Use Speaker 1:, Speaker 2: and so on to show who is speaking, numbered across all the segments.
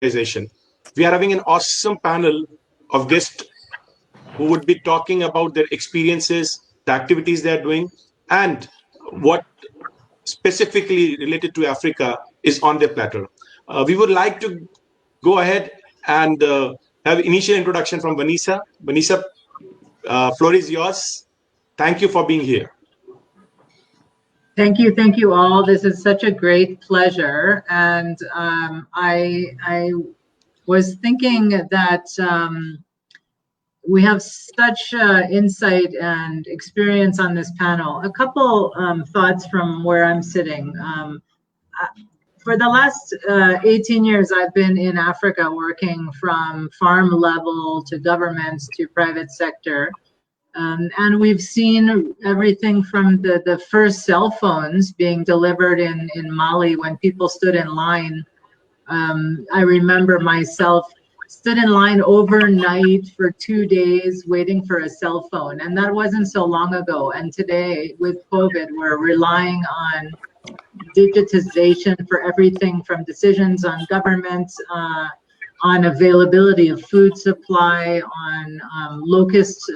Speaker 1: organization. We are having an awesome panel of guests who would be talking about their experiences, the activities they are doing, and what specifically related to Africa is on their platter. We would like to go ahead and have initial introduction from Vanessa. Vanessa, floor is yours. Thank you for being here.
Speaker 2: Thank you all. This is such a great pleasure, and I was thinking that we have such insight and experience on this panel. A couple thoughts from where I'm sitting. For the last 18 years, I've been in Africa working from farm level to governments to private sector. And we've seen everything from the first cell phones being delivered in Mali when people stood in line. I remember myself stood in line overnight for 2 days waiting for a cell phone. And that wasn't so long ago. And today with COVID, we're relying on digitization for everything from decisions on governments, on availability of food supply, on locust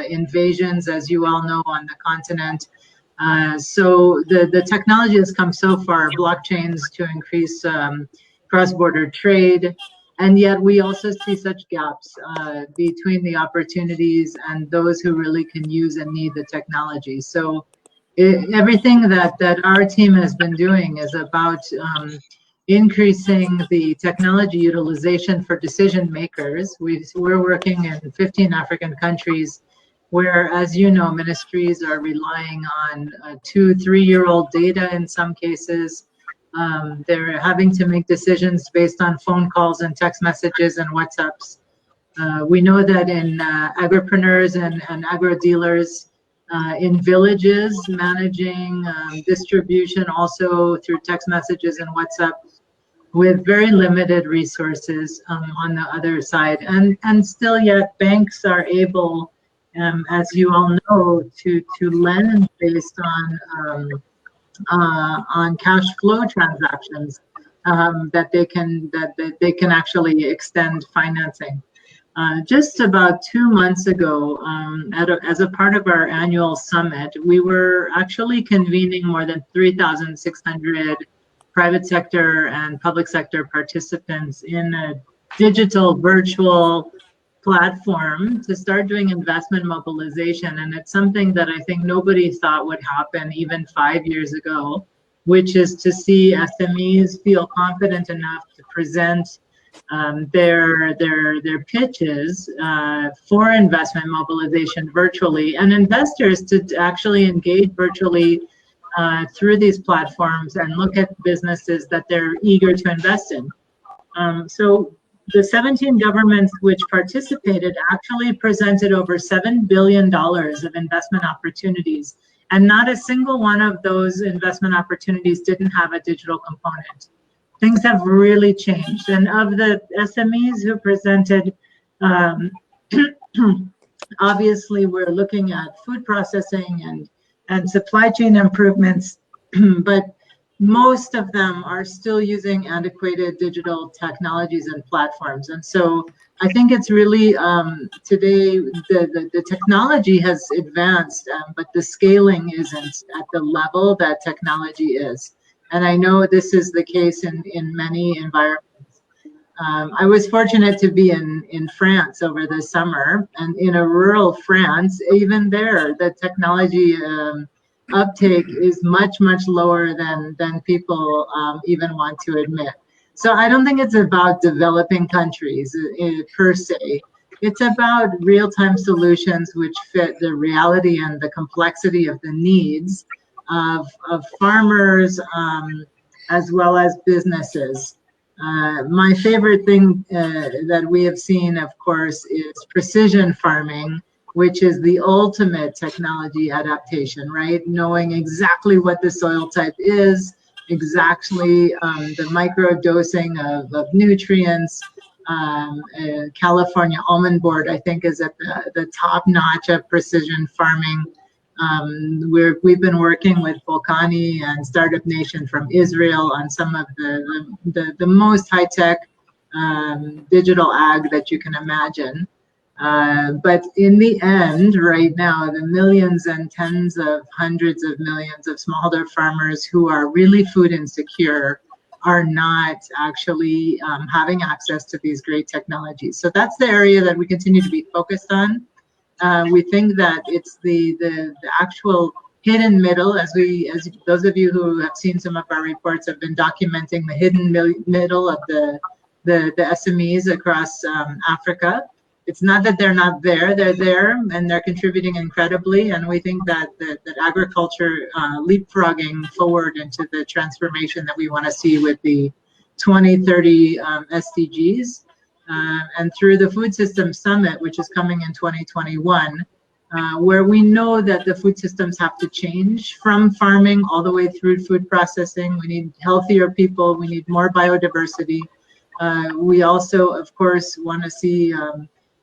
Speaker 2: invasions, as you all know, on the continent. So the technology has come so far, blockchains to increase cross-border trade, and yet we also see such gaps between the opportunities and those who really can use and need the technology. So everything that our team has been doing is about increasing the technology utilization for decision makers. We're working in 15 African countries where, as you know, ministries are relying on 2-3-year-old data in some cases. They're having to make decisions based on phone calls and text messages and WhatsApps. We know that in agripreneurs and agro dealers in villages, managing distribution also through text messages and WhatsApp, with very limited resources on the other side. And still yet banks are able, as you all know, to lend based on cash flow transactions that they can actually extend financing. Just about 2 months ago, as a part of our annual summit, we were actually convening more than 3,600 private sector and public sector participants in a digital virtual platform to start doing investment mobilization. And it's something that I think nobody thought would happen even 5 years ago, which is to see SMEs feel confident enough to present their pitches for investment mobilization virtually, and investors to actually engage virtually through these platforms and look at businesses that they're eager to invest in. So the 17 governments which participated actually presented over $7 billion of investment opportunities, and not a single one of those investment opportunities didn't have a digital component. Things have really changed, and of the SMEs who presented, obviously we're looking at food processing and supply chain improvements, but most of them are still using antiquated digital technologies and platforms. And so I think it's really, today, the technology has advanced, but the scaling isn't at the level that technology is. And I know this is the case in many environments. I was fortunate to be in France over the summer, and in a rural France, even there, the technology uptake is much lower than people even want to admit. So I don't think it's about developing countries per se. It's about real-time solutions which fit the reality and the complexity of the needs of farmers as well as businesses. My favorite thing that we have seen, of course, is precision farming, which is the ultimate technology adaptation, right? Knowing exactly what the soil type is, exactly the micro dosing of nutrients. California Almond Board, I think, is at the top notch of precision farming. We've been working with Volcani and Startup Nation from Israel on some of the most high-tech digital ag that you can imagine. But in the end, right now, the millions and tens of hundreds of millions of smallholder farmers who are really food insecure are not actually having access to these great technologies. So that's the area that we continue to be focused on. We think that it's the actual hidden middle, as those of you who have seen some of our reports have been documenting the hidden middle of the SMEs across Africa. It's not that they're not there, they're there and they're contributing incredibly. And we think that agriculture leapfrogging forward into the transformation that we want to see with the 2030 SDGs. And through the Food Systems Summit, which is coming in 2021, where we know that the food systems have to change from farming all the way through food processing. We need healthier people, we need more biodiversity. We also, of course, want to see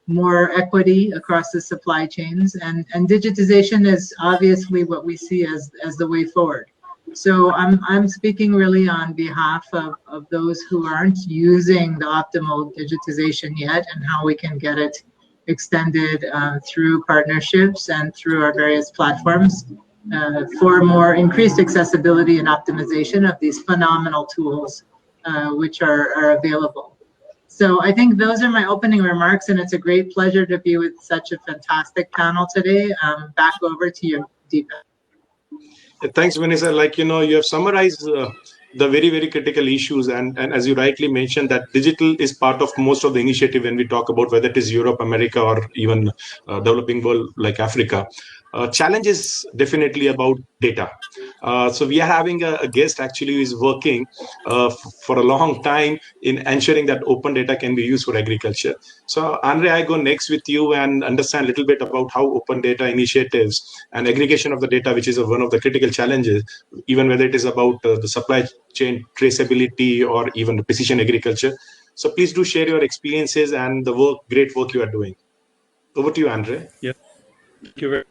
Speaker 2: more equity across the supply chains, and digitization is obviously what we see as the way forward. So I'm speaking really on behalf of those who aren't using the optimal digitization yet, and how we can get it extended through partnerships and through our various platforms for more increased accessibility and optimization of these phenomenal tools which are available. So I think those are my opening remarks, and it's a great pleasure to be with such a fantastic panel today. Back over to you, Deepak.
Speaker 1: Thanks, Vanessa. Like, you have summarized the very, very critical issues. And as you rightly mentioned, that digital is part of most of the initiative when we talk about whether it is Europe, America, or even developing world like Africa. Challenge is definitely about data. So we are having a guest actually who is working for a long time in ensuring that open data can be used for agriculture. So Andre, I go next with you and understand a little bit about how open data initiatives and aggregation of the data, which is one of the critical challenges, even whether it is about the supply chain traceability or even the precision agriculture. So please do share your experiences and the great work you are doing. Over to you, Andre.
Speaker 3: Yeah, thank you very much.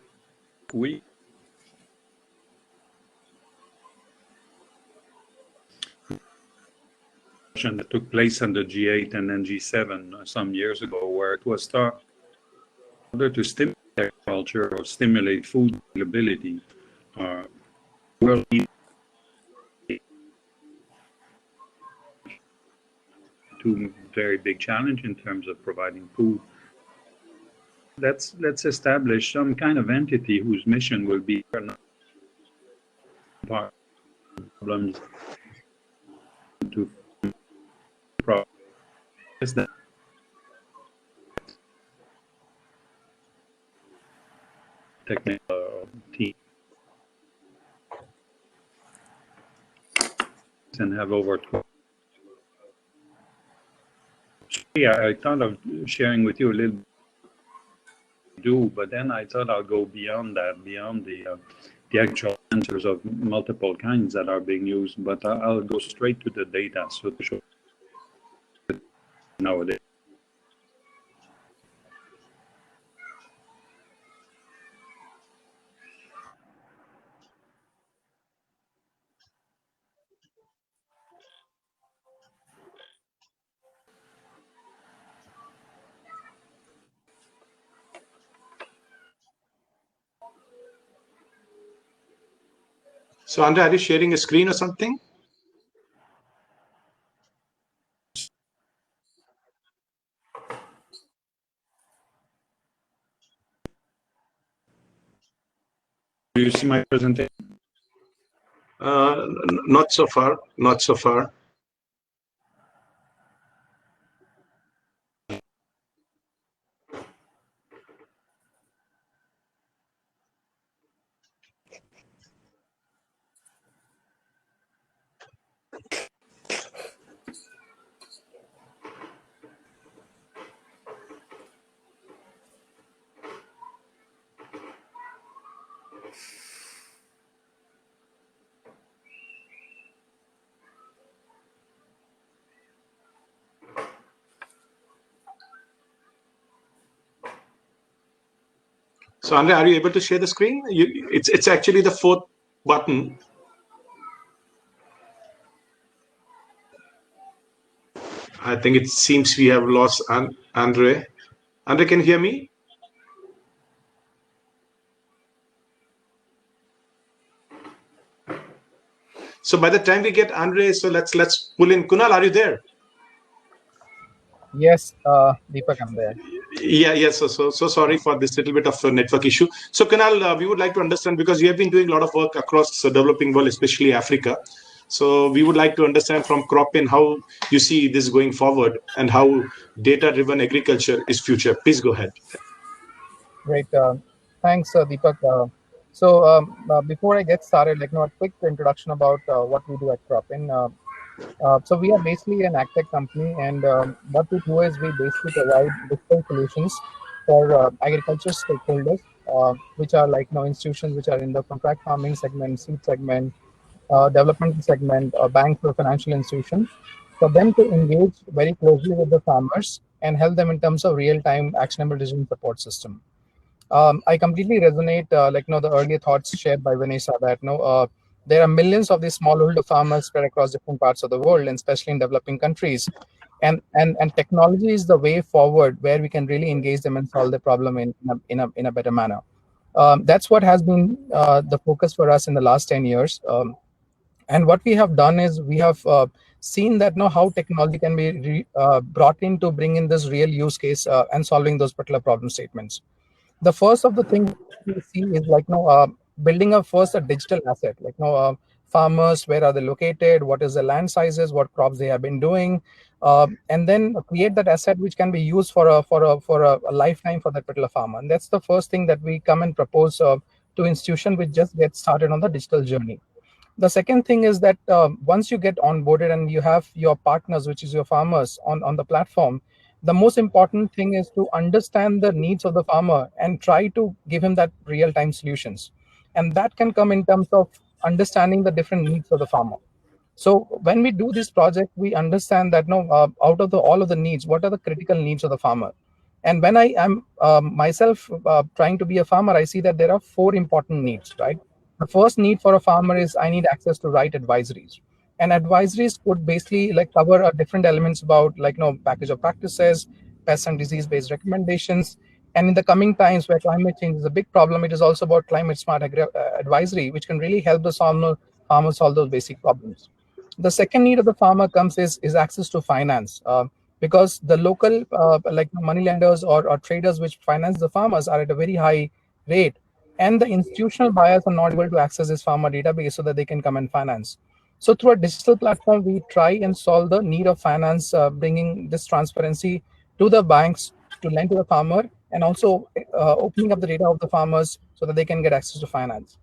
Speaker 3: That took place on the G8 and then G7 some years ago, where it was thought in order to stimulate agriculture or stimulate food availability, world two very big challenge in terms of providing food. Let's establish some kind of entity whose mission will be problems to process that. Technical team and have over 12. Yeah, I thought of sharing with you a little but then I thought I'll go beyond that, beyond the actual answers of multiple kinds that are being used, but I'll go straight to the data. So to show nowadays.
Speaker 1: So Andre, are you sharing a screen or something?
Speaker 3: Do you see my presentation?
Speaker 1: Not so far. Not so far. So Andre, are you able to share the screen? It's actually the fourth button. I think it seems we have lost Andre. Andre, can you hear me? So by the time we get Andre, so let's pull in Kunal. Are you there?
Speaker 4: Yes, Deepak, I'm there.
Speaker 1: Yeah. So sorry for this little bit of a network issue. So Kunal, we would like to understand, because you have been doing a lot of work across the developing world, especially Africa. So we would like to understand from CropIn how you see this going forward and how data-driven agriculture is future. Please go ahead.
Speaker 4: Great. Thanks, Deepak. Before I get started, a quick introduction about what we do at CropIn. So we are basically an agtech company, and what we do is we basically provide digital solutions for agriculture stakeholders, which are institutions which are in the contract farming segment, seed segment, development segment, banks or financial institutions, for them to engage very closely with the farmers and help them in terms of real-time actionable decision support system. I completely resonate, the earlier thoughts shared by Vanessa that there are millions of these smallholder farmers spread across different parts of the world, and especially in developing countries. And technology is the way forward where we can really engage them and solve the problem in a better manner. That's what has been the focus for us in the last 10 years. And what we have done is we have seen that how technology can be brought in to bring in this real use case and solving those particular problem statements. The first of the things we see is building up first a digital asset, farmers, where are they located, what is the land sizes, what crops they have been doing, and then create that asset which can be used for a lifetime for that particular farmer. And that's the first thing that we come and propose to institution which just get started on the digital journey. The second thing is that once you get onboarded and you have your partners, which is your farmers on the platform, the most important thing is to understand the needs of the farmer and try to give him that real-time solutions. And that can come in terms of understanding the different needs of the farmer. So when we do this project, we understand that out of all of the needs, what are the critical needs of the farmer? And when I am myself trying to be a farmer, I see that there are 4 important needs, right? The first need for a farmer is I need access to right advisories. And advisories could basically cover different elements about package of practices, pest and disease-based recommendations. And in the coming times where climate change is a big problem, it is also about climate smart advisory, which can really help the farmer solve those basic problems. The second need of the farmer comes is access to finance, because the local money lenders or traders which finance the farmers are at a very high rate, and the institutional buyers are not able to access this farmer database so that they can come and finance. So through a digital platform, we try and solve the need of finance, bringing this transparency to the banks to lend to the farmer, and also opening up the data of the farmers so that they can get access to finance.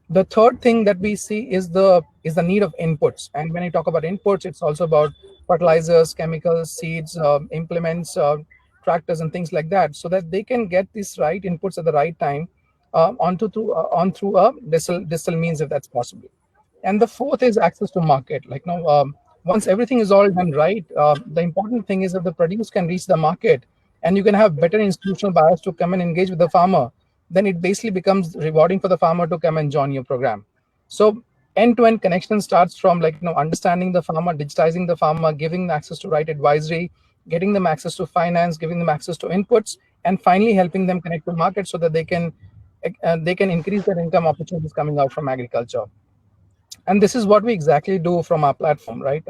Speaker 4: The third thing that we see is the need of inputs. And when I talk about inputs, it's also about fertilizers, chemicals, seeds, implements, tractors, and things like that, so that they can get these right inputs at the right time through a digital means, if that's possible. And the fourth is access to market. Once everything is all done right, the important thing is that the produce can reach the market, and you can have better institutional buyers to come and engage with the farmer. Then it basically becomes rewarding for the farmer to come and join your program. So end-to-end connection starts from understanding the farmer, digitizing the farmer, giving them access to right advisory, getting them access to finance, giving them access to inputs, and finally helping them connect to market so that they can increase their income opportunities coming out from agriculture. And this is what we exactly do from our platform, right?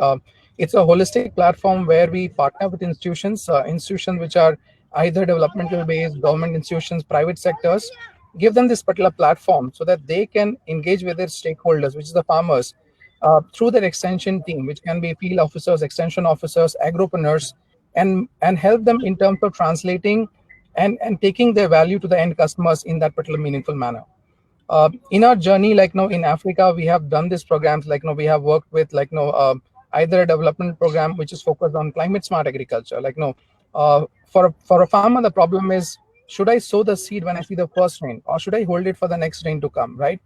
Speaker 4: It's a holistic platform where we partner with institutions which are either developmental based, government institutions, private sectors, give them this particular platform so that they can engage with their stakeholders, which is the farmers, through their extension team, which can be field officers, extension officers, agropreneurs, and help them in terms of translating and taking their value to the end customers in that particular meaningful manner. In our journey, in Africa, we have done these programs. We have worked with either a development program which is focused on climate smart agriculture. For a farmer, the problem is, should I sow the seed when I see the first rain, or should I hold it for the next rain to come, right?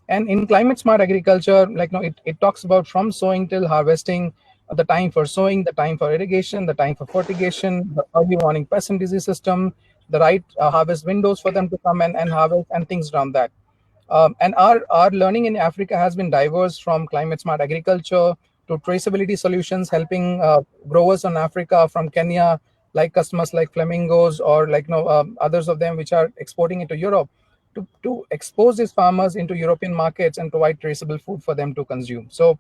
Speaker 4: And in climate smart agriculture, it talks about from sowing till harvesting, the time for sowing, the time for irrigation, the time for fertigation, the early warning pest and disease system, the right harvest windows for them to come and harvest, and things around that. And our learning in Africa has been diverse, from climate smart agriculture to traceability solutions, helping growers on Africa from Kenya, like customers like Flamingos or like others of them which are exporting into Europe, to expose these farmers into European markets and provide traceable food for them to consume. So,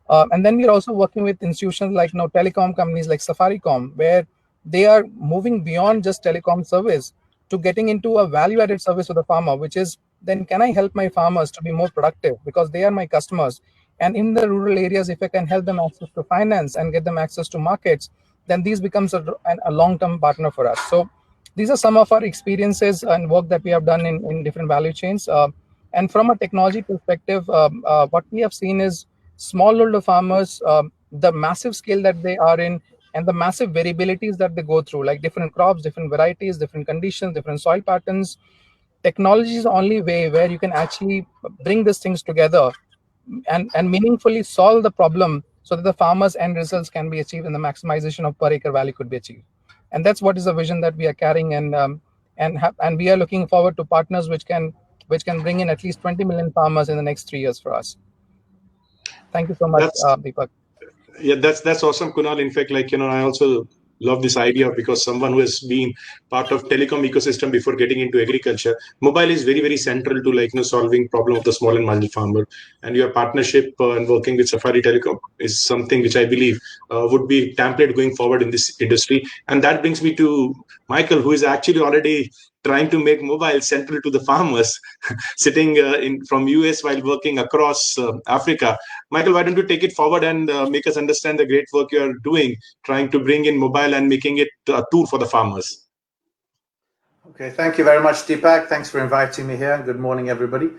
Speaker 4: and then we're also working with institutions like telecom companies like Safaricom, where they are moving beyond just telecom service to getting into a value-added service for the farmer, which is, then can I help my farmers to be more productive because they are my customers? And in the rural areas, if I can help them access to finance and get them access to markets, then these becomes a long-term partner for us. So these are some of our experiences and work that we have done in different value chains. And from a technology perspective, what we have seen is smallholder farmers, the massive scale that they are in, and the massive variabilities that they go through, like different crops, different varieties, different conditions, different soil patterns. Technology is the only way where you can actually bring these things together and meaningfully solve the problem so that the farmers' end results can be achieved and the maximization of per acre value could be achieved. And that's what is the vision that we are carrying, and we are looking forward to partners which can bring in at least 20 million farmers in the next 3 years for us. Thank you so much, Deepak.
Speaker 1: Yeah, that's awesome, Kunal. In fact, I also love this idea, because someone who has been part of telecom ecosystem before getting into agriculture, mobile is very, very central to solving problem of the small and marginal farmer. And your partnership and working with Safari Telecom is something which I believe would be template going forward in this industry. And that brings me to Michael, who is actually already trying to make mobile central to the farmers, sitting from US while working across Africa. Michael, why don't you take it forward and make us understand the great work you're doing, trying to bring in mobile and making it a tool for the farmers.
Speaker 5: Okay, thank you very much, Deepak. Thanks for inviting me here. Good morning, everybody,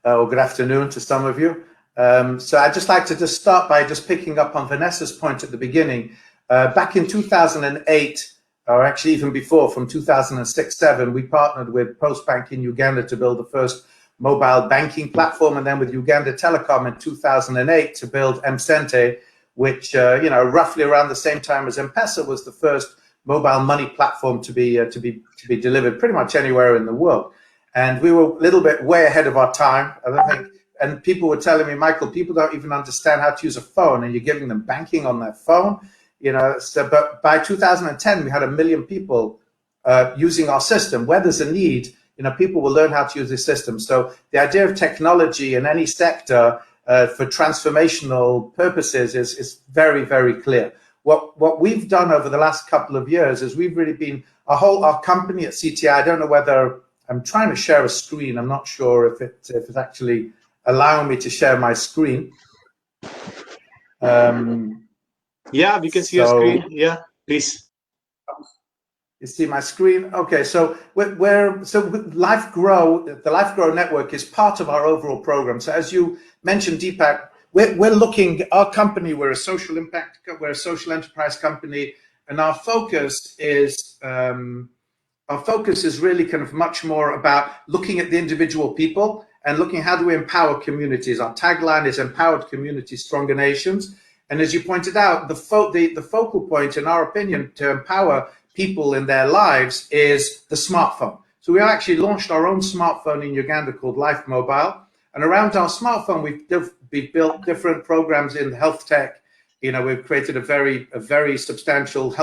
Speaker 5: or good afternoon to some of you. So I'd just like to start by just picking up on Vanessa's point at the beginning. Back in 2008, or actually even before, from 2006-07, we partnered with Postbank in Uganda to build the first mobile banking platform, and then with Uganda Telecom in 2008 to build M-Sente, which roughly around the same time as M-Pesa was the first mobile money platform to be delivered pretty much anywhere in the world. And we were a little bit way ahead of our time, I don't think. And people were telling me, Michael, people don't even understand how to use a phone, and you're giving them banking on their phone. So, but by 2010, we had 1 million people using our system. Where there's a need, people will learn how to use this system. So the idea of technology in any sector for transformational purposes is very, very clear. What we've done over the last couple of years is we've really been our company at CTI. I don't know whether I'm trying to share a screen. I'm not sure if it's actually allowing me to share my screen.
Speaker 1: Yeah, we can see your screen. Yeah, please.
Speaker 5: You see my screen? Okay, so LifeGrow, the LifeGrow network is part of our overall program. So as you mentioned, Deepak, we're looking, our company, we're a social impact, we're a social enterprise company, and our focus is really kind of much more about looking at the individual people and looking how do we empower communities. Our tagline is empowered communities, stronger nations. And as you pointed out, the focal point, in our opinion, to empower people in their lives is the smartphone. So we actually launched our own smartphone in Uganda called Life Mobile. And around our smartphone, we've built different programs in health tech. We've created a very substantial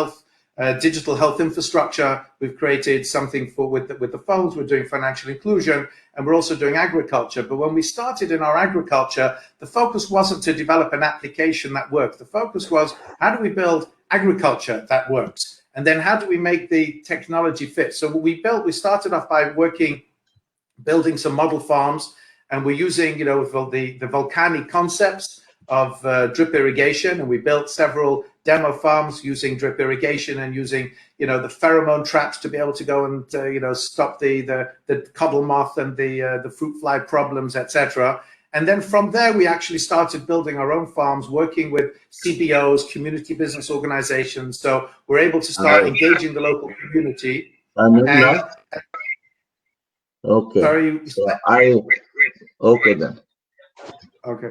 Speaker 5: digital health infrastructure. We've created something with the phones. We're doing financial inclusion, and we're also doing agriculture. But when we started in our agriculture, the focus wasn't to develop an application that worked. The focus was, how do we build agriculture that works? And then how do we make the technology fit? So we started off by building some model farms, and we're using, the volcanic concepts of drip irrigation, and we built several demo farms using drip irrigation and using, the pheromone traps to be able to go and, stop the cobble moth and the fruit fly problems, etc. And then from there, we actually started building our own farms, working with CBOs, community business organizations. So we're able to start engaging the local community.
Speaker 6: Okay.
Speaker 5: Sorry.
Speaker 6: Okay then.
Speaker 5: Okay.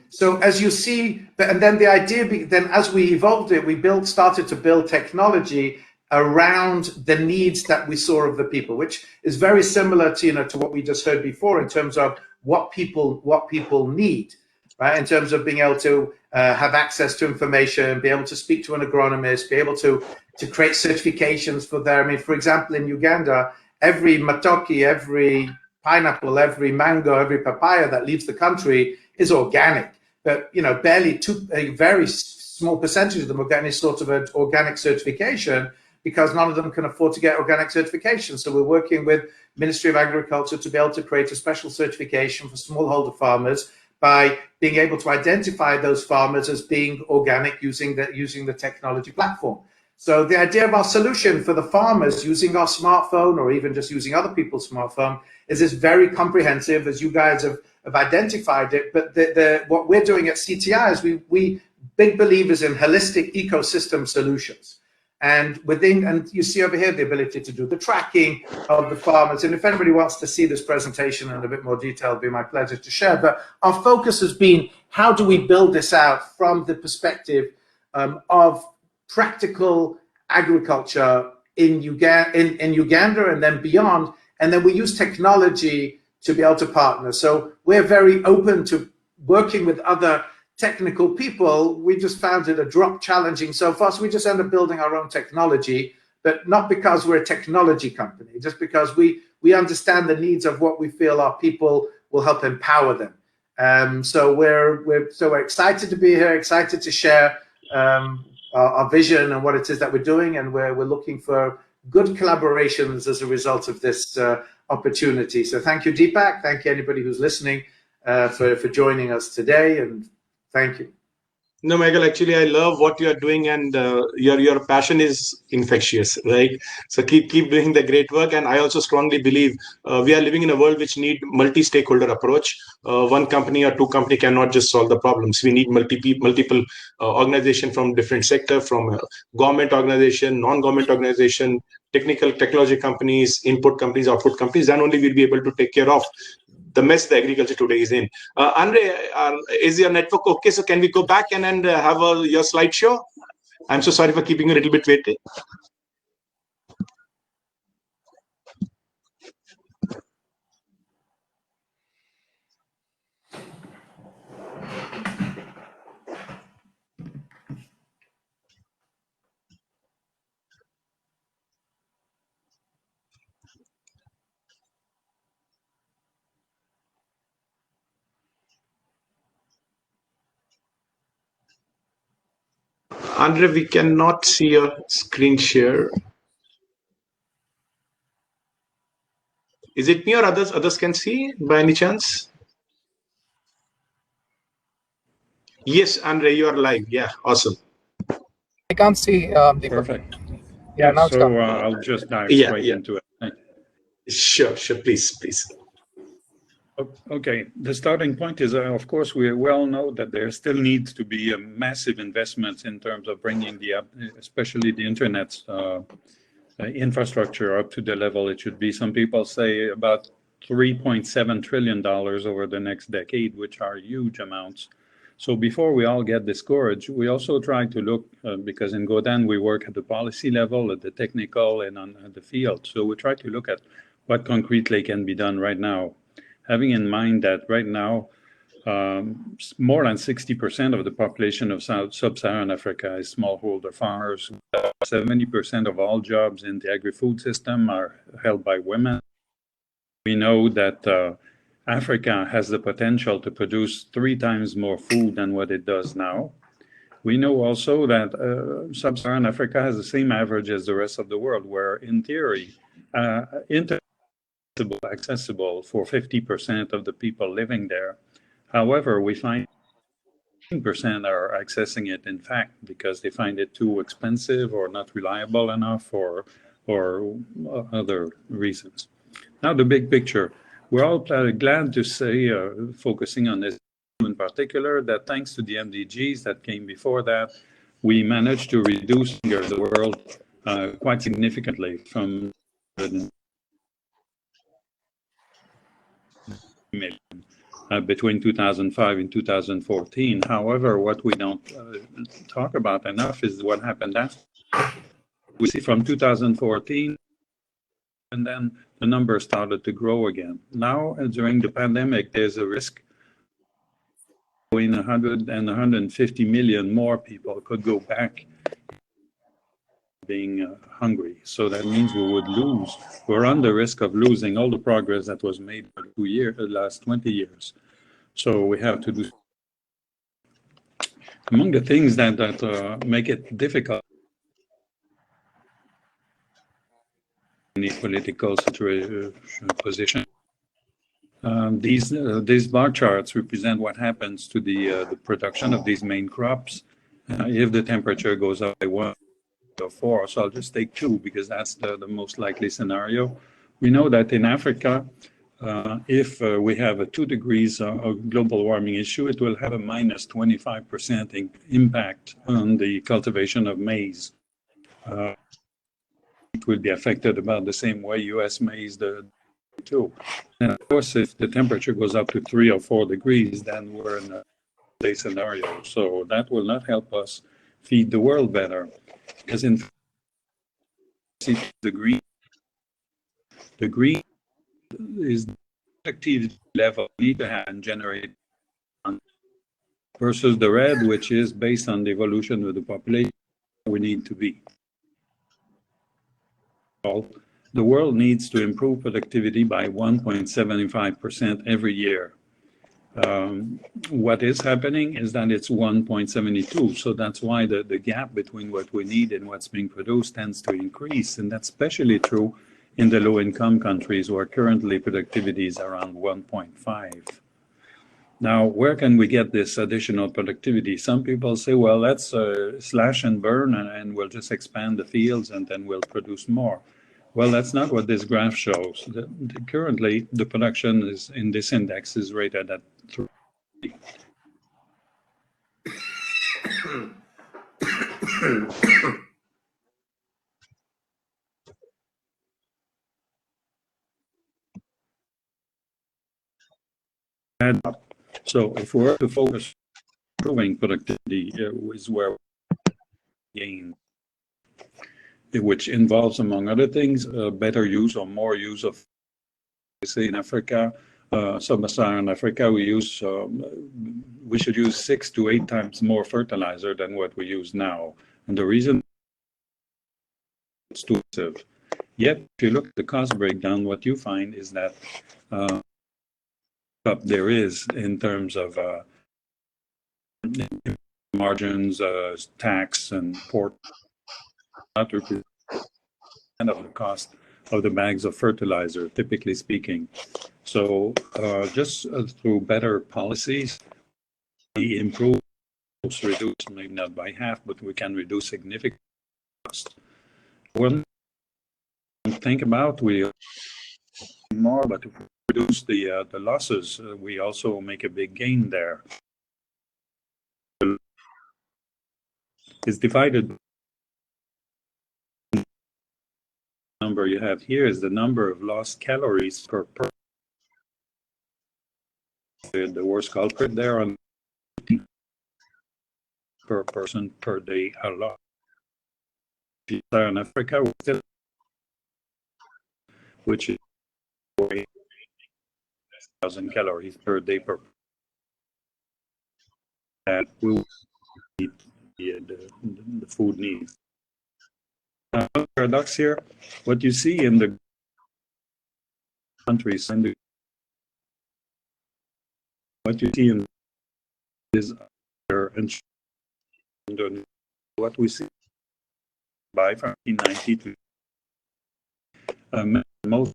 Speaker 5: So as you see, and then the idea, then as we evolved it, we started to build technology around the needs that we saw of the people, which is very similar to, to what we just heard before in terms of what people need. right? In terms of being able to have access to information, be able to speak to an agronomist, be able to create certifications for their, I mean, for example, in Uganda, every matoke, every pineapple, every mango, every papaya that leaves the country is organic. But, you know, barely a very small percentage of them will get any sort of an organic certification because none of them can afford to get organic certification. So we're working with Ministry of Agriculture to be able to create a special certification for smallholder farmers by being able to identify those farmers as being organic using the technology platform. So the idea of our solution for the farmers using our smartphone or even just using other people's smartphone is this very comprehensive, as you guys have identified it. But what we're doing at CTI is we big believers in holistic ecosystem solutions. And you see over here the ability to do the tracking of the farmers. And if anybody wants to see this presentation in a bit more detail, it'd be my pleasure to share. But our focus has been, how do we build this out from the perspective of practical agriculture in Uganda and then beyond, and then we use technology to be able to partner. So we're very open to working with other technical people. We just found it a drop challenging so far, so we just end up building our own technology, but not because we're a technology company, just because we understand the needs of what we feel our people will help empower them. So we're excited to be here, excited to share our vision and what it is that we're doing, and we're looking for good collaborations as a result of this opportunity. So thank you, Deepak. Thank you, anybody who's listening, for joining us today, and thank you.
Speaker 1: No, Michael, actually, I love what you are doing, and your passion is infectious, right? So keep doing the great work. And I also strongly believe we are living in a world which need multi-stakeholder approach. One company or two company cannot just solve the problems. We need multiple organization from different sector, from government organization, non-government organization, technology companies, input companies, output companies. Then only we'll be able to take care of the mess the agriculture today is in. Andre, is your network okay? So can we go back and have your slideshow? I'm so sorry for keeping you a little bit waiting. Andre, we cannot see your screen share. Is it me or others? Others can see by any chance? Yes, Andre, you are live. Yeah, awesome.
Speaker 4: I can't see the
Speaker 3: Perfect.
Speaker 4: Yeah, now it's
Speaker 3: so
Speaker 4: coming.
Speaker 3: I'll just dive straight into it.
Speaker 1: Sure, please.
Speaker 3: Okay, the starting point is, of course, we well know that there still needs to be a massive investment in terms of bringing especially the internet infrastructure up to the level it should be. Some people say about $3.7 trillion over the next decade, which are huge amounts. So before we all get discouraged, we also try to look, because in GODAN we work at the policy level, at the technical, and on the field. So we try to look at what concretely can be done right now, having in mind that right now, more than 60% of the population of sub-Saharan Africa is smallholder farmers. 70% of all jobs in the agri-food system are held by women. We know that Africa has the potential to produce 3 times more food than what it does now. We know also that sub-Saharan Africa has the same average as the rest of the world, where in theory, internet is accessible for 50% of the people living there. However, we find 10% are accessing it, in fact, because they find it too expensive or not reliable enough or other reasons. Now, the big picture. We're all glad to say, focusing on this in particular, that thanks to the MDGs that came before that, we managed to reduce the world quite significantly from between 2005 and 2014. However, what we don't talk about enough is what happened after. We see from 2014, and then the numbers started to grow again. Now, during the pandemic, there's a risk between 100 and 150 million more people could go back being hungry. So that means we would lose. We're on the risk of losing all the progress that was made for the last 20 years. So we have to do. Among the things that make it difficult in the political situation, position, these bar charts represent what happens to the production of these main crops if the temperature goes up by 1 or 4. So I'll just take 2 because that's the most likely scenario. We know that in Africa, if we have a 2 degrees global warming issue, it will have a minus 25% impact on the cultivation of maize. It will be affected about the same way U.S. maize too. And of course, if the temperature goes up to 3 or 4 degrees, then we're in a day scenario. So that will not help us feed the world better. Because in the green is the activity level we need to have and generate versus the red, which is based on the evolution of the population we need to be. The world needs to improve productivity by 1.75% every year. What is happening is that it's 1.72. So that's why the gap between what we need and what's being produced tends to increase. And that's especially true in the low-income countries where currently productivity is around 1.5. Now, where can we get this additional productivity? Some people say, well, let's slash and burn and we'll just expand the fields and then we'll produce more. Well, that's not what this graph shows. Currently, the production is in this index is rated at 3. So if we're to focus on improving productivity is where we gain, which involves, among other things, better use or more use of, say, in Africa, sub-Saharan Africa, we should use 6 to 8 times more fertilizer than what we use now. And the reason it's too expensive. Yet, if you look at the cost breakdown, what you find is that there is in terms of margins, tax, and port, not represent of the cost of the bags of fertilizer, typically speaking. So just through better policies, we improve, reduce, maybe not by half, but we can reduce significant cost. One think about, we more, but if we reduce the losses, we also make a big gain there. It's divided. Number you have here is the number of lost calories per person. The worst culprit there on per person per day a lot. In Africa, which is 4,000 calories per day per person. That we will eat the food needs. Paradox here, what you see in the countries and what you see in is what we see by from 1990 to most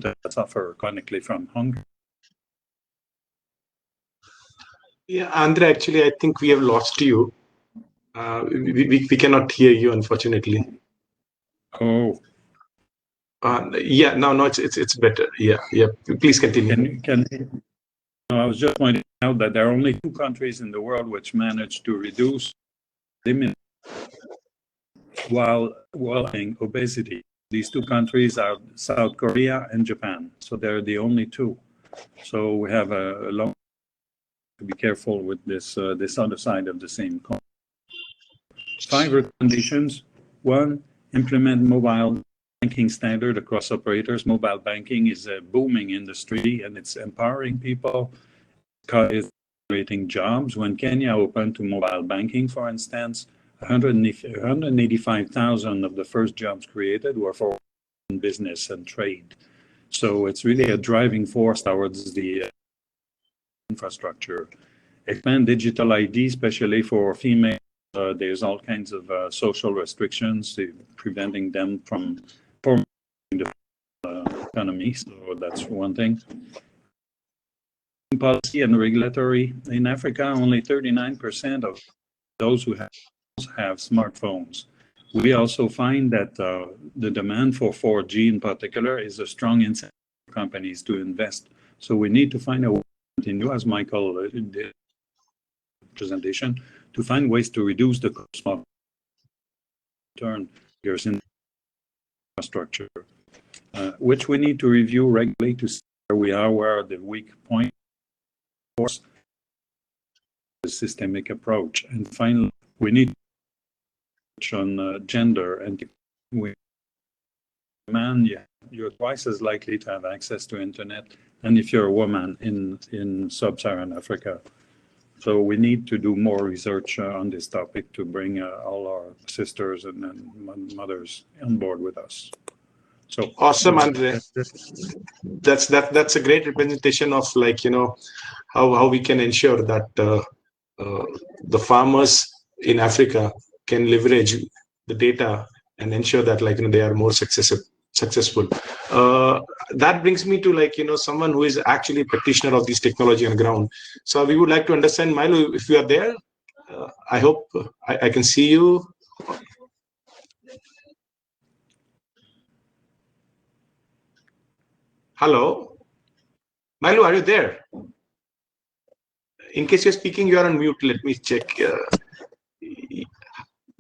Speaker 3: that suffer chronically from hunger.
Speaker 1: Yeah, Andre, actually, I think we have lost you. We cannot hear you, unfortunately.
Speaker 3: Oh.
Speaker 1: Yeah, no, it's better. Yeah. Please continue.
Speaker 3: I was just pointing out that there are only 2 countries in the world which managed to reduce limit while having obesity. These 2 countries are South Korea and Japan. So they're the only 2. So we have a long to be careful with this other side of the same coin. 5 recommendations. 1, implement mobile banking standard across operators. Mobile banking is a booming industry, and it's empowering people. It's creating jobs. When Kenya opened to mobile banking, for instance, 185,000 of the first jobs created were for business and trade. So it's really a driving force towards the infrastructure. Expand digital ID, especially for females. There's all kinds of social restrictions preventing them from forming the economy. So that's one thing. Policy and regulatory. In Africa, only 39% of those who have smartphones. We also find that the demand for 4G in particular is a strong incentive for companies to invest. So we need to find a way to continue, as Michael did presentation, to find ways to reduce the cost of turn years in infrastructure, which we need to review regularly to see where we are, where are the weak points, force the systemic approach. And finally, we need to touch on gender and man, you're twice as likely to have access to internet than if you're a woman in sub-Saharan Africa. So we need to do more research on this topic to bring all our sisters and mothers on board with us. So
Speaker 1: awesome, Andre. That's a great representation of, like, you know, how we can ensure that the farmers in Africa can leverage the data and ensure that, like, you know, they are more successful. That brings me to, like, you know, someone who is actually a practitioner of this technology on the ground. So we would like to understand, Mailu, if you are there. I hope I can see you. Hello, Mailu, are you there? In case you're speaking, you are on mute. Let me check. Yeah,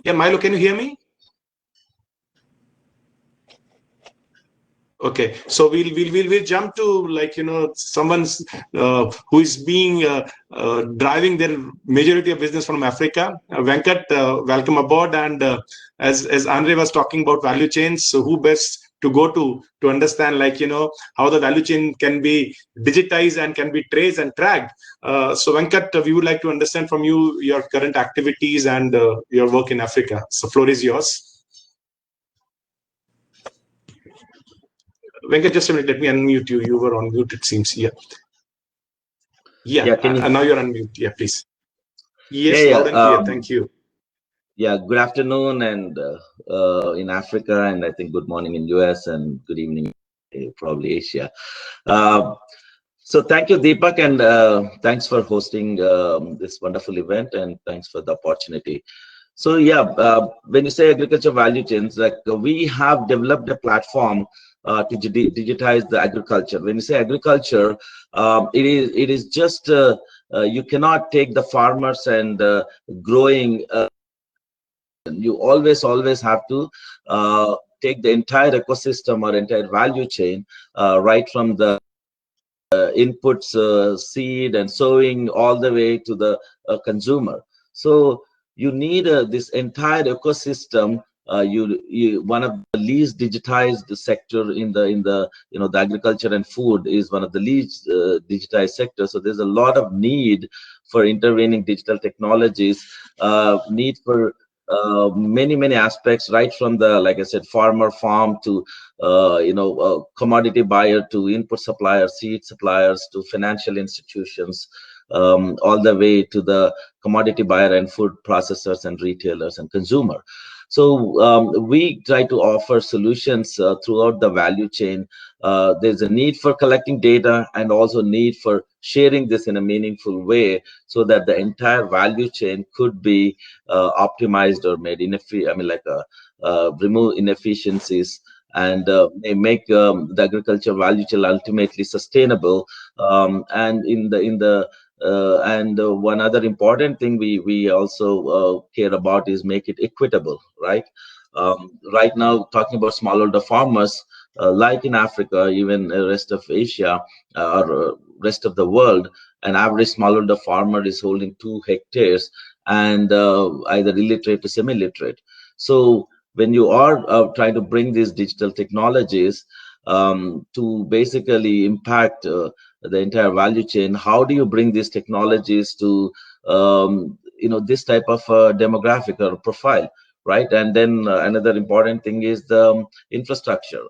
Speaker 1: Mailu, can you hear me? Okay, so we'll jump to, like, you know, someone's who is being driving their majority of business from Africa. Venkat, welcome aboard. And as Andre was talking about value chains, so who best to go to understand, like, you know, how the value chain can be digitized and can be traced and tracked. So Venkat, we would like to understand from you your current activities and your work in Africa. So floor is yours. Venkat, just a minute, let me unmute you. You were on mute, it seems. Yeah, and now you're on mute. Yeah, please. Yes, loud and clear. Thank you.
Speaker 6: Yeah, good afternoon and in Africa, and I think good morning in US and good evening probably Asia. So thank you, Deepak, and thanks for hosting this wonderful event, and thanks for the opportunity. So yeah, when you say agriculture value chains, like we have developed a platform to digitize the agriculture. When you say agriculture, it is just you cannot take the farmers and growing. You always have to take the entire ecosystem or entire value chain, right from the inputs, seed and sowing, all the way to the consumer. So you need this entire ecosystem. One of the least digitized sector in the you know, the agriculture and food is one of the least digitized sectors. So there's a lot of need for intervening digital technologies, need for many aspects, right from the, like I said, farmer farm to you know, commodity buyer to input suppliers, seed suppliers to financial institutions, all the way to the commodity buyer and food processors and retailers and consumer. So we try to offer solutions throughout the value chain. There's a need for collecting data and also need for sharing this in a meaningful way so that the entire value chain could be optimized or made remove inefficiencies and make the agriculture value chain ultimately sustainable. And one other important thing we also care about is make it equitable, right? Right now, talking about smallholder farmers, like in Africa, even the rest of Asia or rest of the world, an average smallholder farmer is holding 2 hectares and either illiterate to semi-literate. So when you are trying to bring these digital technologies to basically impact the entire value chain, how do you bring these technologies to this type of demographic or profile, right? And then another important thing is the infrastructure.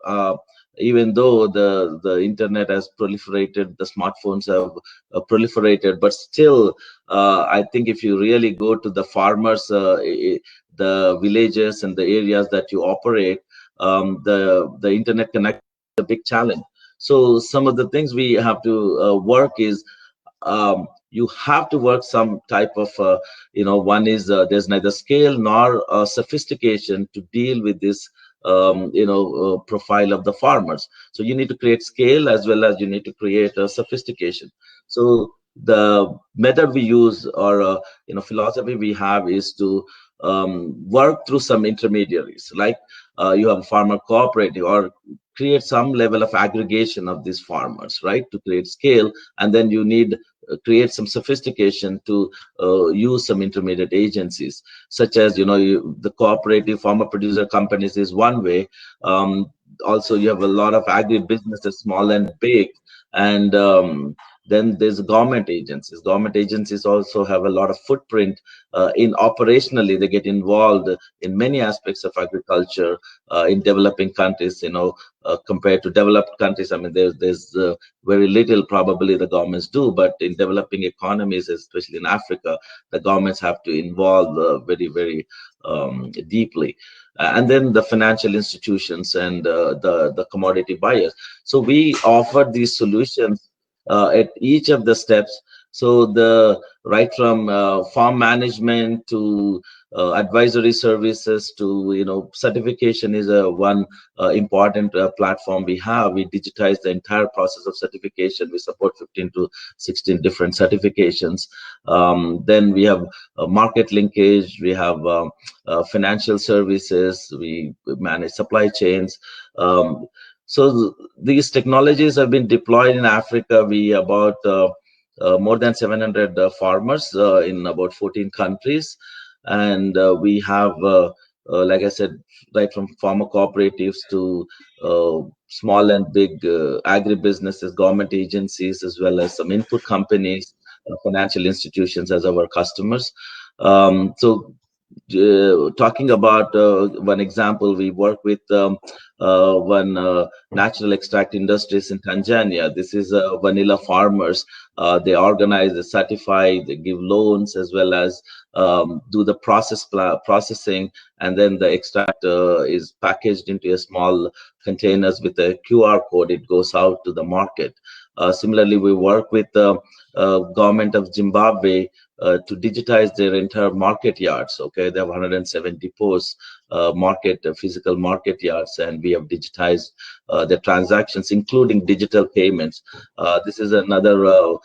Speaker 6: Even though the internet has proliferated, the smartphones have proliferated, but still, I think if you really go to the farmers, the villages and the areas that you operate, the internet connect is a big challenge. So some of the things we have to work is you have to work some type of one is there's neither scale nor sophistication to deal with this profile of the farmers. So you need to create scale as well as you need to create a sophistication. So the method we use or philosophy we have is to work through some intermediaries, like you have a farmer cooperative, or create some level of aggregation of these farmers, right, to create scale. And then you need create some sophistication to use some intermediate agencies, such as the cooperative farmer producer companies is one way. Also you have a lot of agri businesses, small and big, and then there's government agencies. Government agencies also have a lot of footprint in operationally. They get involved in many aspects of agriculture in developing countries. Compared to developed countries, I mean, there's very little probably the governments do, but in developing economies, especially in Africa, the governments have to involve very, very deeply. And then the financial institutions and the commodity buyers. So we offer these solutions at each of the steps. So the right from farm management to advisory services to certification is one important platform we have. We digitize the entire process of certification. We support 15 to 16 different certifications. Then we have market linkage. We have financial services. We manage supply chains. So these technologies have been deployed in Africa. We about more than 700 farmers in about 14 countries. And we have, like I said, right from farmer cooperatives to small and big agribusinesses, government agencies, as well as some input companies, financial institutions as our customers. So talking about one example, we work with one natural extract industries in Tanzania. This is vanilla farmers. They organize, they certify, they give loans, as well as do the processing, and then the extract is packaged into a small containers with a QR code. It goes out to the market. Similarly, we work with the government of Zimbabwe to digitize their entire market yards. Okay, they have 170 posts, physical market yards, and we have digitized the transactions, including digital payments. This is another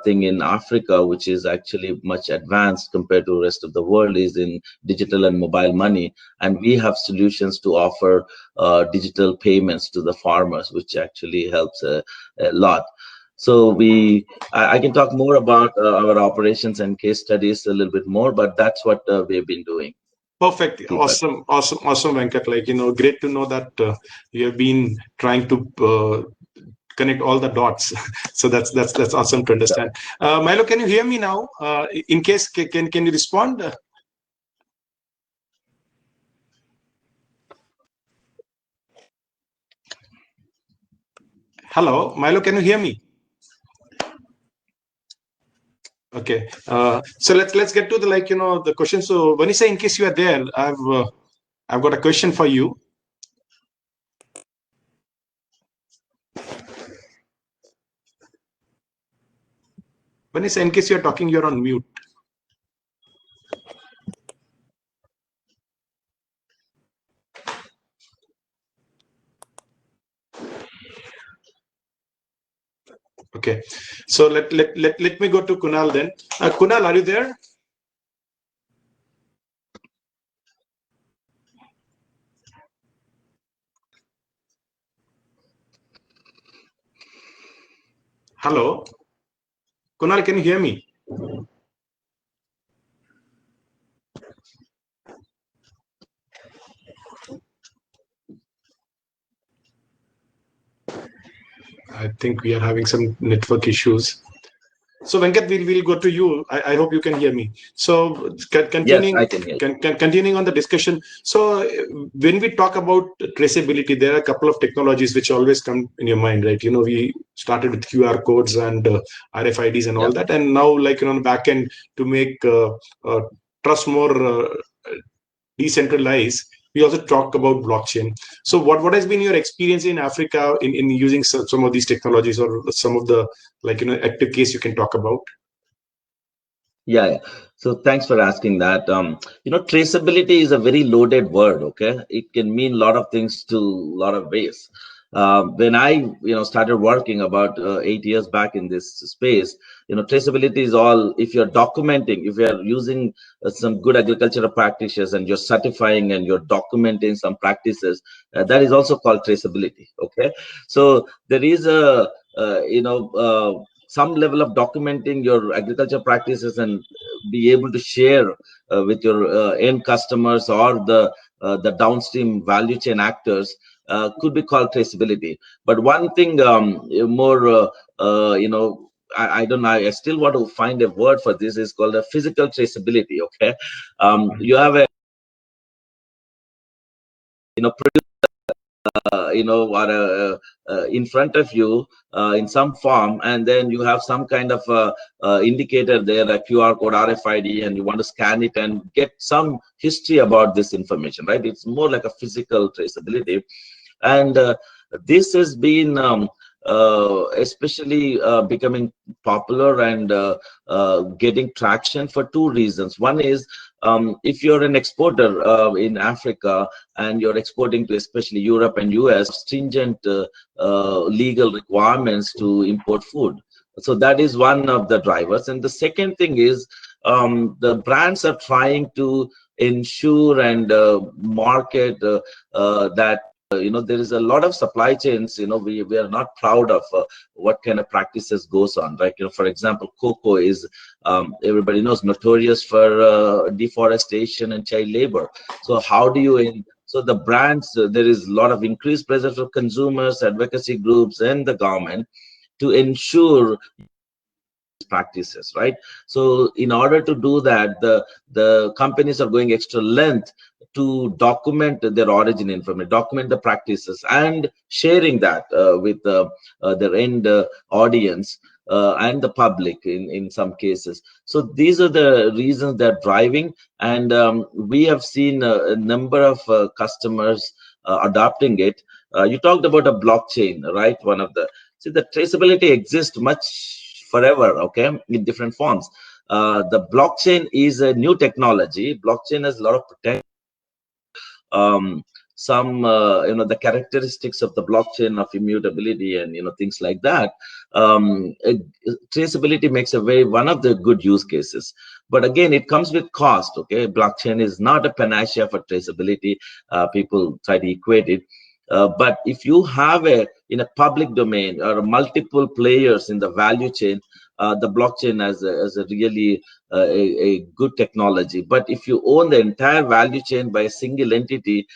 Speaker 6: thing in Africa, which is actually much advanced compared to the rest of the world, is in digital and mobile money. And we have solutions to offer digital payments to the farmers, which actually helps a lot. So I can talk more about our operations and case studies a little bit more, but that's what we've been doing.
Speaker 1: Perfect. Awesome, Venkat. Great to know that you have been trying to connect all the dots. So that's awesome to understand. Milo, can you hear me now? In case, can you respond? Hello, Milo, can you hear me? Okay, so let's get to the question. So Vanessa, in case you are there, I've got a question for you. Vanessa, in case you're talking, you're on mute. Okay, so let me go to Kunal then. Kunal, are you there? Hello, Kunal, can you hear me? I think we are having some network issues. So Venkat, we'll go to you. I hope you can hear me. So
Speaker 6: Yes,
Speaker 1: continuing
Speaker 6: I can hear you.
Speaker 1: continuing on the discussion. So when we talk about traceability, there are a couple of technologies which always come in your mind, right? We started with QR codes and RFIDs and all that, and now on the back end to make trust more decentralized. We also talk about blockchain. So what has been your experience in Africa in using some of these technologies, or some of the active case you can talk about?
Speaker 6: Yeah. So thanks for asking that. Traceability is a very loaded word. Okay, it can mean a lot of things to a lot of ways. When I started working about 8 years back in this space, traceability is all, if you're documenting, if you're using some good agricultural practices and you're certifying and you're documenting some practices, that is also called traceability. Okay, so there is a some level of documenting your agriculture practices and be able to share with your end customers or the downstream value chain actors could be called traceability. But one thing more, I don't know, I still want to find a word for this, is called a physical traceability. Okay, you have a in front of you in some form, and then you have some kind of indicator there, a QR code, RFID, and you want to scan it and get some history about this information, right? It's more like a physical traceability. And this has been especially becoming popular and getting traction for two reasons. One is, if you're an exporter in Africa and you're exporting to especially Europe and US, stringent legal requirements to import food. So that is one of the drivers. And the second thing is, the brands are trying to ensure and market that there is a lot of supply chains. We are not proud of what kind of practices goes on, right? For example, cocoa is, everybody knows, notorious for deforestation and child labor. So how do you so the brands, there is a lot of increased pressure for consumers, advocacy groups, and the government to ensure practices, right? So in order to do that, the companies are going extra length to document their origin information, document the practices, and sharing that with their end audience and the public in some cases. So these are the reasons they're driving, and we have seen a number of customers adopting it. You talked about a blockchain, right? One of the, see, the traceability exists forever, okay, in different forms. The blockchain is a new technology. Blockchain has a lot of potential. Some the characteristics of the blockchain of immutability and things like that. Traceability makes a one of the good use cases, but again, it comes with cost. Okay, blockchain is not a panacea for traceability. People try to equate it. But if you have in a public domain or multiple players in the value chain, the blockchain as a really a good technology. But if you own the entire value chain by a single entity,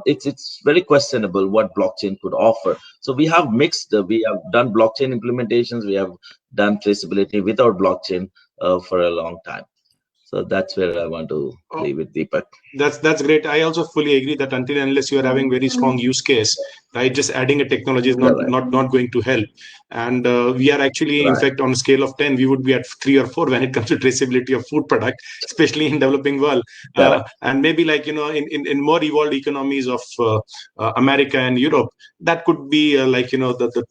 Speaker 6: it's very questionable what blockchain could offer. So we have mixed. We have done blockchain implementations. We have done traceability without blockchain for a long time. So that's where I want to leave it, Deepak.
Speaker 1: That's great. I also fully agree that until and unless you are having very strong use case, right, just adding a technology is not going to help. And we are actually, in fact, on a scale of 10, we would be at 3 or 4 when it comes to traceability of food product, especially in developing world. And maybe in more evolved economies of America and Europe, that could be the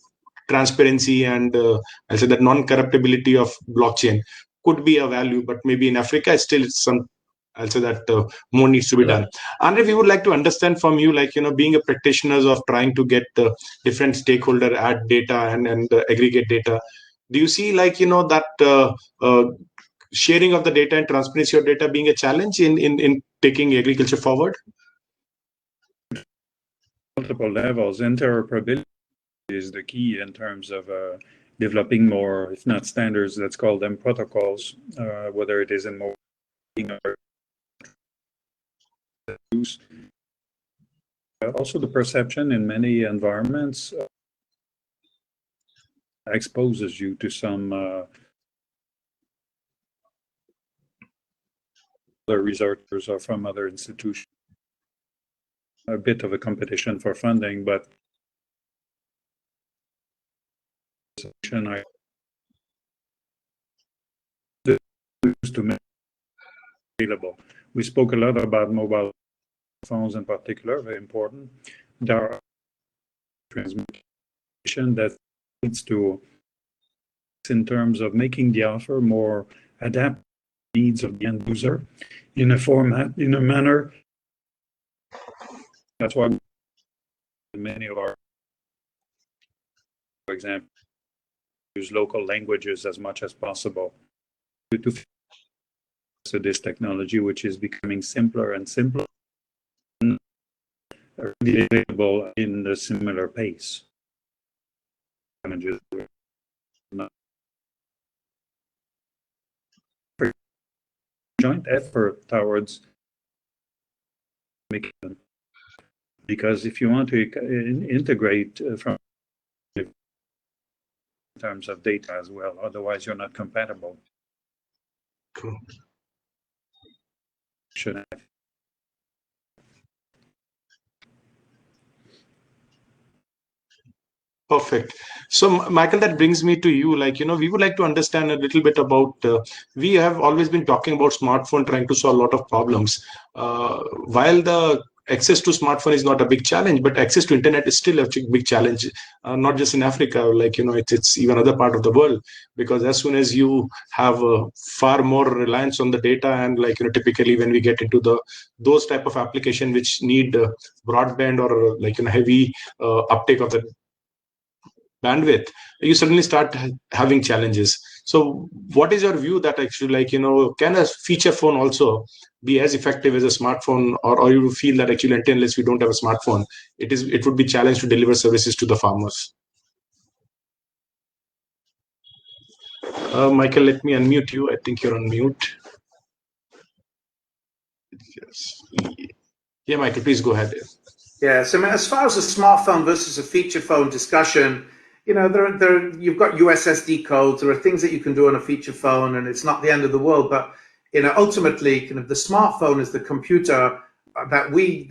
Speaker 1: transparency and I'll say that non-corruptibility of blockchain could be a value. But maybe in Africa, it's some, I'll say that more needs to be done. Andre, we would like to understand from you, being a practitioners of trying to get different stakeholder add data and aggregate data. Do you see that sharing of the data and transparency of data being a challenge in taking agriculture forward?
Speaker 3: Multiple levels, interoperability is the key in terms of developing more, if not standards, let's call them protocols, whether it is in more or use. Also the perception in many environments exposes you to some other researchers or from other institutions. A bit of a competition for funding, but I to make available. We spoke a lot about mobile phones in particular, very important. There are transmission that leads to, in terms of making the offer more adapted to the needs of the end user in a format, in a manner. That's why many of our, for example, use local languages as much as possible to this technology, which is becoming simpler and simpler, and available in a similar pace. Joint effort towards making them, because if you want to integrate from in terms of data as well, otherwise you're not compatible.
Speaker 1: Cool.
Speaker 3: Should have.
Speaker 1: Perfect. So, Michael, that brings me to you. Like, we would like to understand a little bit about, we have always been talking about smartphone trying to solve a lot of problems. While the access to smartphone is not a big challenge, but access to internet is still a big challenge, not just in Africa, like, it's even other part of the world, because as soon as you have far more reliance on the data, and like, typically when we get into those type of application which need broadband or like, heavy uptake of the bandwidth, you suddenly start having challenges. So what is your view that actually, like, can a feature phone also be as effective as a smartphone, or you feel that actually unless we don't have a smartphone, it would be challenged to deliver services to the farmers? Michael, let me unmute you. I think you're on mute. Yes. Yeah, Michael, please go ahead.
Speaker 5: Yeah, so as far as a smartphone versus a feature phone discussion, you've got USSD codes. There are things that you can do on a feature phone, and it's not the end of the world. But ultimately, kind of the smartphone is the computer that we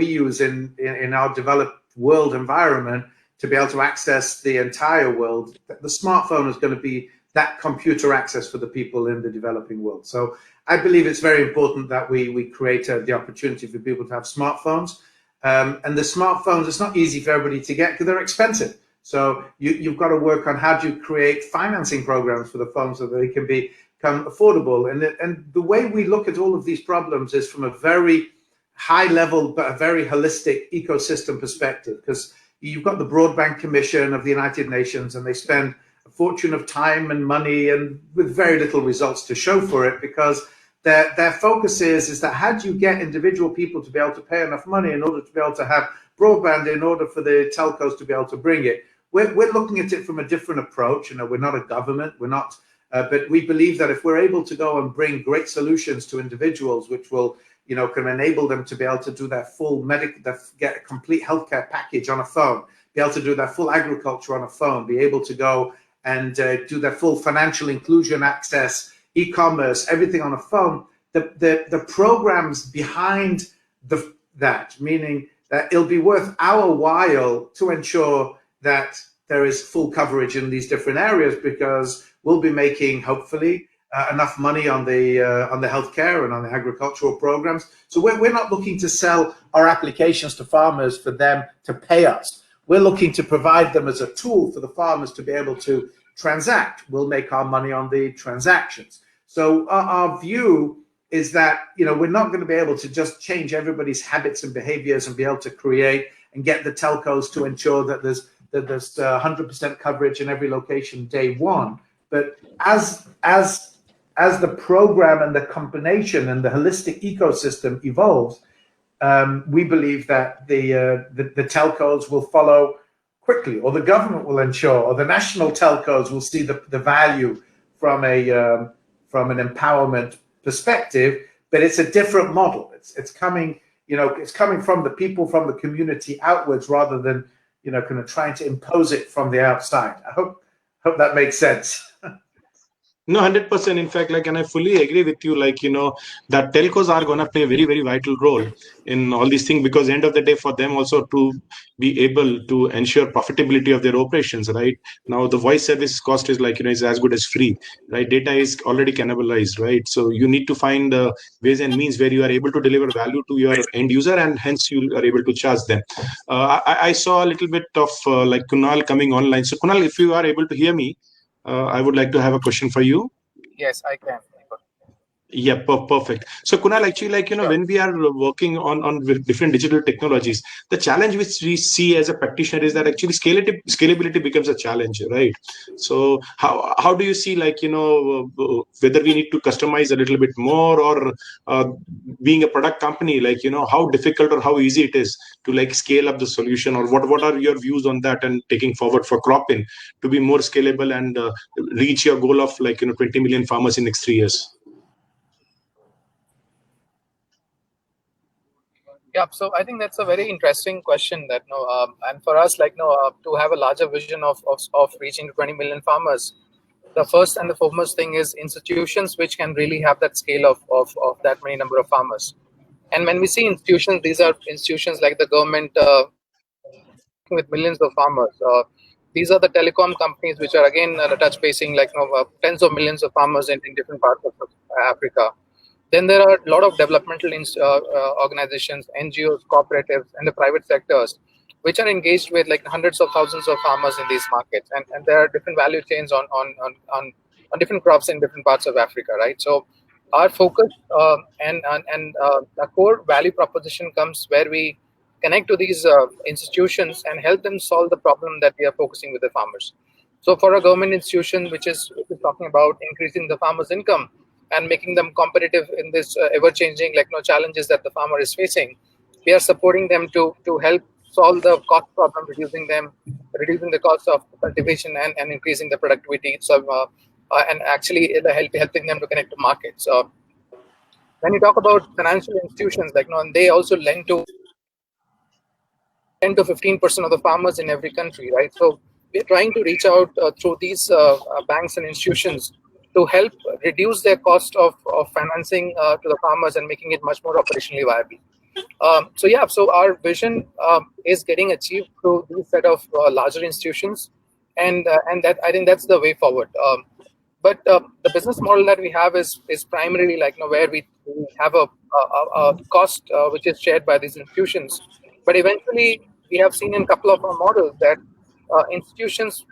Speaker 5: use in our developed world environment to be able to access the entire world. The smartphone is going to be that computer access for the people in the developing world. So I believe it's very important that we create the opportunity for people to have smartphones. And the smartphones, it's not easy for everybody to get because they're expensive. So you've got to work on how do you create financing programs for the phones so that they can become affordable. And the way we look at all of these problems is from a very high level, but a very holistic ecosystem perspective, because you've got the Broadband Commission of the United Nations, and they spend a fortune of time and money and with very little results to show for it, because their focus is that how do you get individual people to be able to pay enough money in order to be able to have broadband, in order for the telcos to be able to bring it. We're looking at it from a different approach. We're not a government, we're not, but we believe that if we're able to go and bring great solutions to individuals, which will, can enable them to be able to do their full get a complete healthcare package on a phone, be able to do their full agriculture on a phone, be able to go and do their full financial inclusion access, e-commerce, everything on a phone. The programs behind that, meaning that it'll be worth our while to ensure that there is full coverage in these different areas, because we'll be making, hopefully, enough money on the healthcare and on the agricultural programs. So we're not looking to sell our applications to farmers for them to pay us. We're looking to provide them as a tool for the farmers to be able to transact. We'll make our money on the transactions. So our view is that, we're not going to be able to just change everybody's habits and behaviors and be able to create and get the telcos to ensure that there's 100% coverage in every location day one. But as the program and the combination and the holistic ecosystem evolves, we believe that the telcos will follow quickly, or the government will ensure, or the national telcos will see the value from an empowerment perspective. But it's a different model. It's coming, it's coming from the people, from the community outwards, rather than, kind of trying to impose it from the outside. I hope that makes sense.
Speaker 1: No, 100%. In fact, and I fully agree with you, that telcos are going to play a very, very vital role in all these things, because end of the day, for them also to be able to ensure profitability of their operations, right? Now, the voice service cost is is as good as free, right? Data is already cannibalized, right? So you need to find ways and means where you are able to deliver value to your end user, and hence you are able to charge them. I saw a little bit of KUNAL coming online. So Kunal, if you are able to hear me, I would like to have a question for you.
Speaker 4: Yes, I can.
Speaker 1: Yeah, perfect. So Kunal, actually,
Speaker 4: Sure.
Speaker 1: when we are working on different digital technologies, the challenge which we see as a practitioner is that actually scalability becomes a challenge, right? So how do you see, whether we need to customize a little bit more, or being a product company, how difficult or how easy it is to scale up the solution, or what are your views on that, and taking forward for CropIn to be more scalable and reach your goal of 20 million farmers in next 3 years?
Speaker 4: Yeah, so I think that's a very interesting question. That and for us, to have a larger vision of reaching 20 million farmers, the first and the foremost thing is institutions which can really have that scale of that many number of farmers. And when we see institutions, these are institutions like the government with millions of farmers. These are the telecom companies which are again touch basing tens of millions of farmers in different parts of Africa. Then there are a lot of developmental organizations, NGOs, cooperatives, and the private sectors, which are engaged with hundreds of thousands of farmers in these markets. And there are different value chains on different crops in different parts of Africa, right? So our focus and the core value proposition comes where we connect to these institutions and help them solve the problem that we are focusing with the farmers. So for a government institution which is talking about increasing the farmer's income and making them competitive in this ever-changing challenges that the farmer is facing, we are supporting them to help solve the cost problem, reducing the cost of cultivation and increasing the productivity. So and actually helping them to connect to markets. When you talk about financial institutions, and they also lend to 10 to 15% of the farmers in every country, right? So we're trying to reach out through these banks and institutions to help reduce their cost of financing to the farmers and making it much more operationally viable. So our vision is getting achieved through this set of larger institutions, and that I think that's the way forward. But the business model that we have is primarily where we have a cost which is shared by these institutions. But eventually, we have seen in a couple of our models that institutions,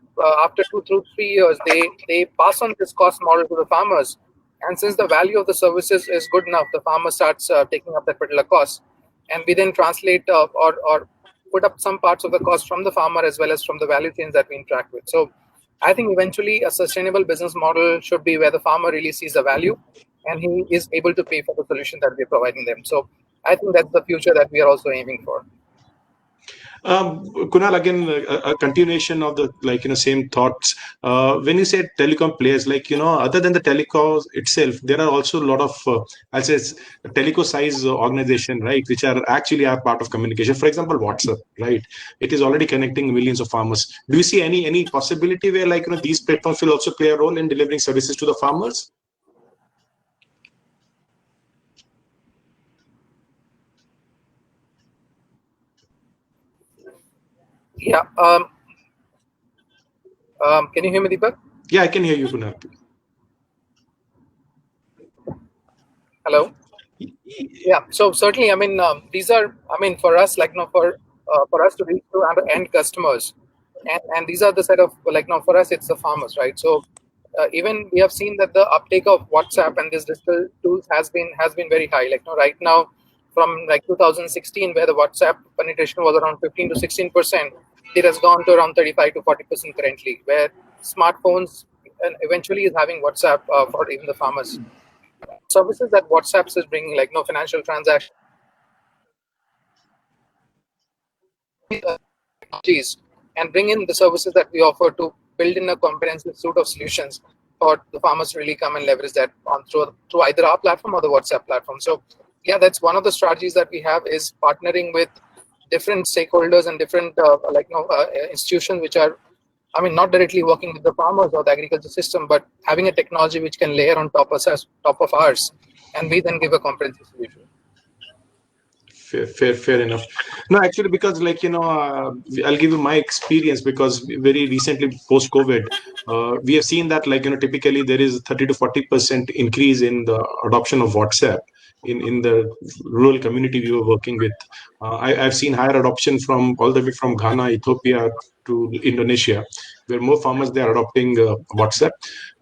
Speaker 4: after 2 to 3 years, they pass on this cost model to the farmers. And since the value of the services is good enough, the farmer starts taking up that particular cost. And we then translate or put up some parts of the cost from the farmer as well as from the value chains that we interact with. So I think eventually a sustainable business model should be where the farmer really sees the value and he is able to pay for the solution that we're providing them. So I think that's the future that we are also aiming for.
Speaker 1: Kunal, again, a continuation of the same thoughts. When you say telecom players, other than the telecoms itself, there are also a lot of I'll say teleco size organization, right, which are actually part of communication. For example, WhatsApp, right? It is already connecting millions of farmers. Do you see any possibility where these platforms will also play a role in delivering services to the farmers?
Speaker 4: Yeah. Can you hear me, Deepak?
Speaker 1: Yeah, I can hear you, Kunal.
Speaker 4: Hello. Yeah. So certainly, these are, for us, for us to reach to our end customers, and these are the set of for us, it's the farmers, right? So even we have seen that the uptake of WhatsApp and these digital tools has been very high. Right now, from 2016, where the WhatsApp penetration was around 15 to 16%, it has gone to around 35 to 40% currently, where smartphones and eventually is having WhatsApp for even the farmers. Services that WhatsApp is bringing, financial transactions, and bring in the services that we offer to build in a comprehensive suite of solutions for the farmers to really come and leverage that through either our platform or the WhatsApp platform. So yeah, that's one of the strategies that we have, is partnering with different stakeholders and different institutions which are, I mean, not directly working with the farmers or the agriculture system, but having a technology which can layer on top of ours, and we then give a comprehensive solution.
Speaker 1: Fair enough. No, actually, because I'll give you my experience, because very recently post COVID, we have seen that typically there is 30 to 40% increase in the adoption of WhatsApp in the rural community we were working with. I've seen higher adoption from all the way from Ghana, Ethiopia to Indonesia, where more farmers they are adopting WhatsApp.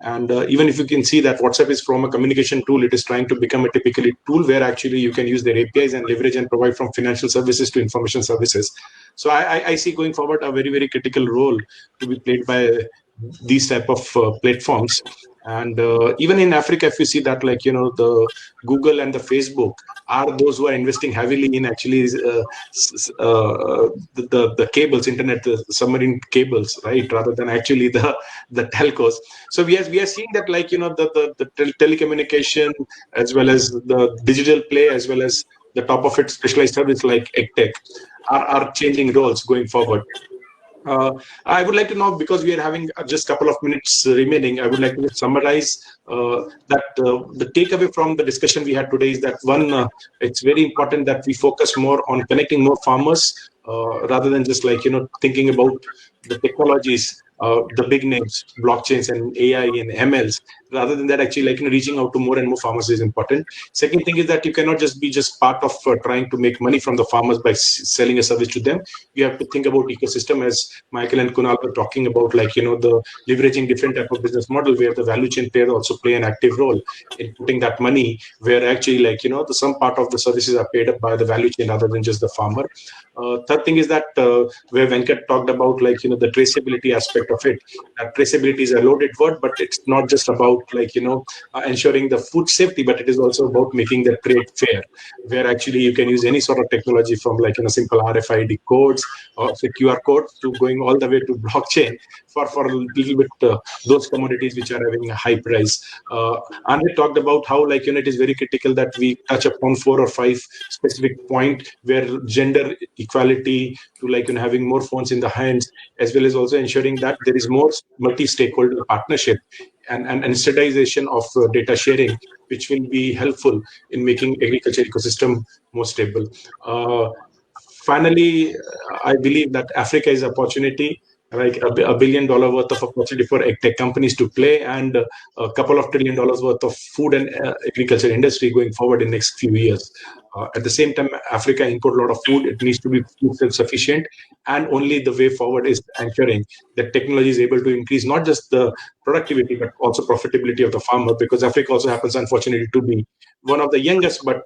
Speaker 1: And even if you can see that WhatsApp is from a communication tool, it is trying to become a typically tool where actually you can use their APIs and leverage and provide from financial services to information services. So I see going forward a very, very critical role to be played by these type of platforms. And even in Africa, if you see that the Google and the Facebook are those who are investing heavily in actually the cables, internet, the submarine cables, right, rather than actually the telcos. So we are seeing that the telecommunication as well as the digital play as well as the top of it specialized service like EdTech are changing roles going forward. I would like to know, because we are having just a couple of minutes remaining, I would like to summarize that the takeaway from the discussion we had today is that one, it's very important that we focus more on connecting more farmers rather than just thinking about the technologies, the big names, blockchains and AI and MLs. Rather than that, actually reaching out to more and more farmers is important. Second thing is that you cannot just be part of trying to make money from the farmers by selling a service to them. You have to think about ecosystem, as Michael and Kunal were talking about, the leveraging different type of business model where the value chain players also play an active role in putting that money, where actually some part of the services are paid up by the value chain rather than just the farmer. Third thing is that where Venkat talked about the traceability aspect of it. Traceability is a loaded word, but it's not just about ensuring the food safety, but it is also about making the trade fair, where actually you can use any sort of technology from simple RFID codes or say QR codes to going all the way to blockchain for a little bit those commodities which are having a high price. Andre talked about how it is very critical that we touch upon 4 or 5 specific point where gender equality to having more phones in the hands, as well as also ensuring that there is more multi-stakeholder partnership and standardization of data sharing, which will be helpful in making agriculture ecosystem more stable. Finally, I believe that Africa is opportunity, like $1 billion worth of opportunity for tech companies to play, and a couple of $1 trillion worth of food and agriculture industry going forward in next few years. At the same time, Africa import a lot of food. It needs to be food self-sufficient, and only the way forward is ensuring that technology is able to increase not just the productivity but also profitability of the farmer, because Africa also happens, unfortunately, to be one of the youngest but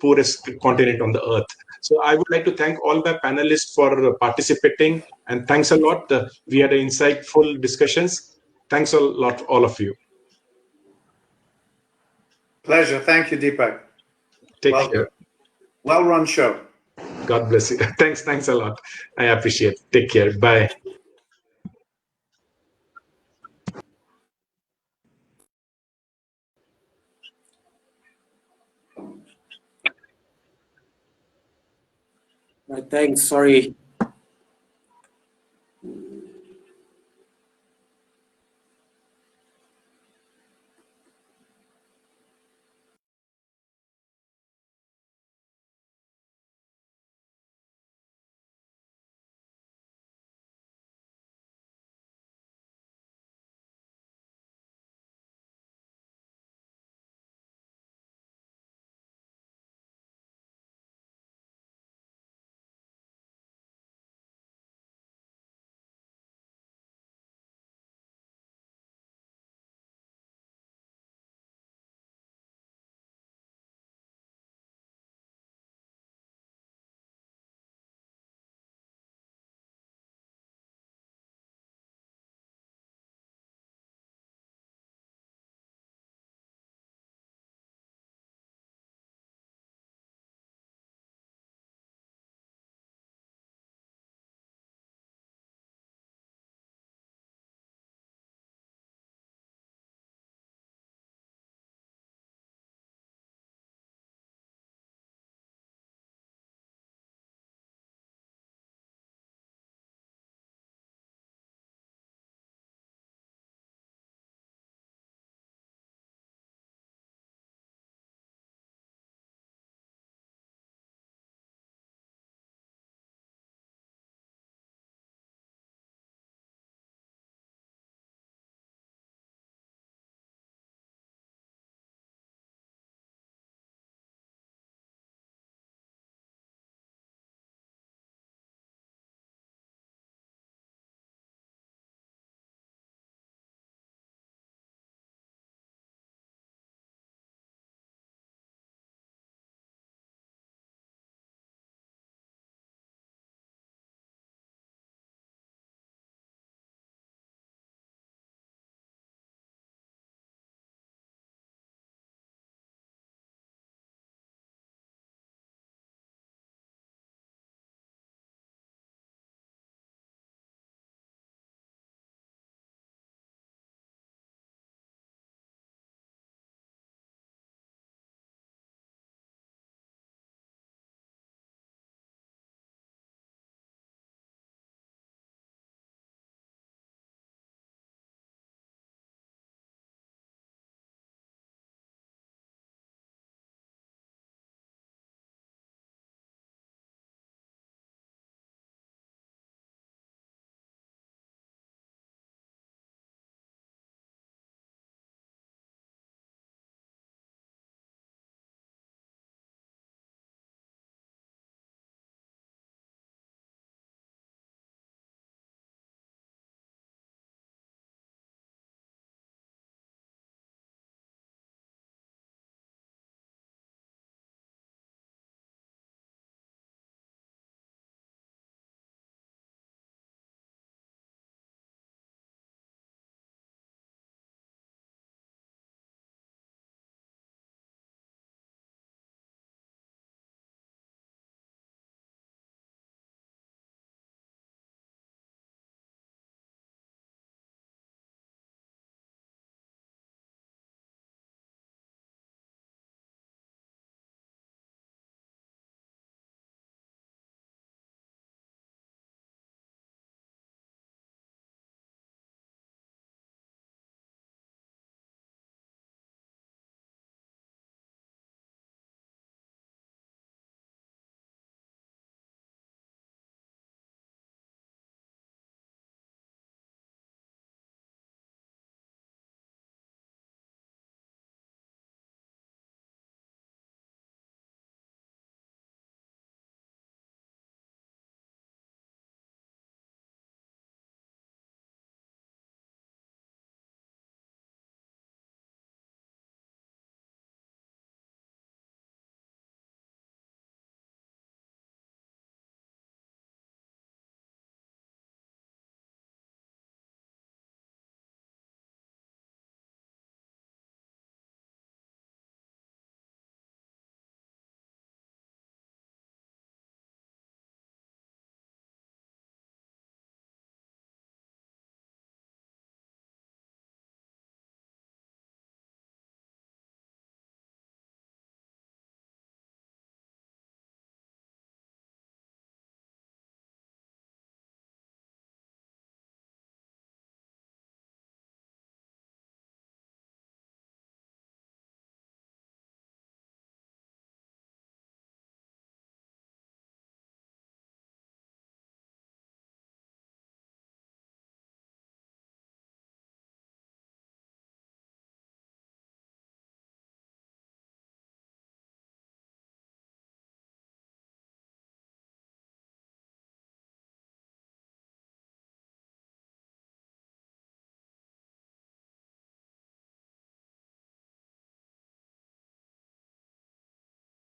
Speaker 1: poorest continent on the earth. So I would like to thank all my panelists for participating, and thanks a lot. We had insightful discussions. Thanks a lot, all of you.
Speaker 5: Pleasure. Thank you, Deepak.
Speaker 1: Take care.
Speaker 5: Well run show.
Speaker 1: God bless you. Thanks a lot. I appreciate it. Take care. Bye.
Speaker 7: Thanks. Sorry,